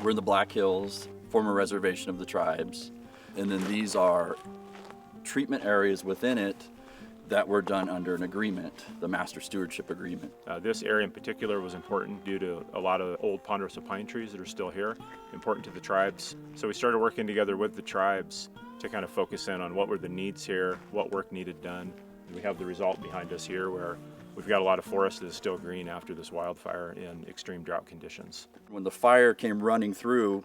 We're in the Black Hills, former reservation of the tribes. And then these are treatment areas within it that were done under an agreement, the Master Stewardship Agreement. This area in particular was important due to a lot of old ponderosa pine trees that are still here, important to the tribes. So we started working together with the tribes to kind of focus in on what were the needs here, what work needed done. We have the result behind us here where we've got a lot of forest that is still green after this wildfire in extreme drought conditions. When the fire came running through,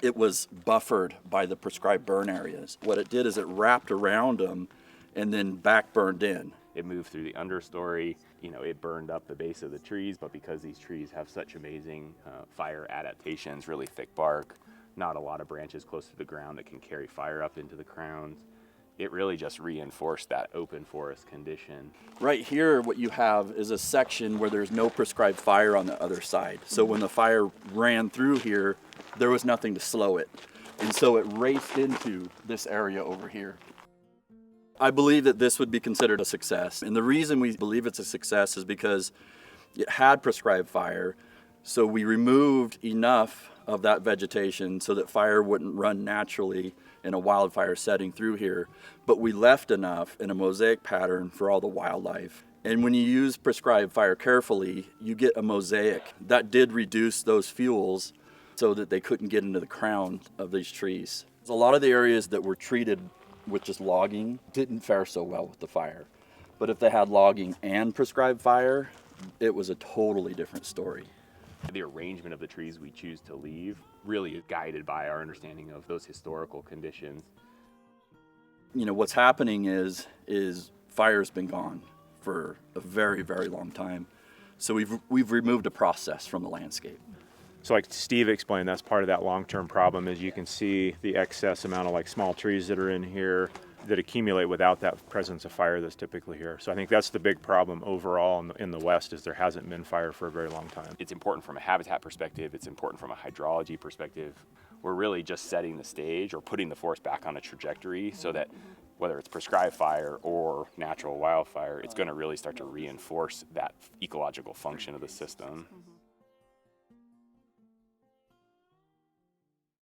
it was buffered by the prescribed burn areas. What it did is it wrapped around them and then back burned in. It moved through the understory, it burned up the base of the trees, but because these trees have such amazing fire adaptations, really thick bark, not a lot of branches close to the ground that can carry fire up into the crowns, it really just reinforced that open forest condition. Right here, what you have is a section where there's no prescribed fire on the other side. So when the fire ran through here, there was nothing to slow it. And so it raced into this area over here. I believe that this would be considered a success. And the reason we believe it's a success is because it had prescribed fire. So we removed enough of that vegetation so that fire wouldn't run naturally in a wildfire setting through here. But we left enough in a mosaic pattern for all the wildlife. And when you use prescribed fire carefully, you get a mosaic. That did reduce those fuels so that they couldn't get into the crown of these trees. A lot of the areas that were treated with just logging didn't fare so well with the fire. But if they had logging and prescribed fire, it was a totally different story. The arrangement of the trees we choose to leave really is guided by our understanding of those historical conditions. What's happening is fire's been gone for a very, very long time. So we've removed a process from the landscape. So like Steve explained, that's part of that long-term problem. As you can see, the excess amount of small trees that are in here that accumulate without that presence of fire that's typically here. So I think that's the big problem overall in the West, is there hasn't been fire for a very long time. It's important from a habitat perspective, it's important from a hydrology perspective. We're really just setting the stage or putting the forest back on a trajectory so that whether it's prescribed fire or natural wildfire, it's going to really start to reinforce that ecological function of the system.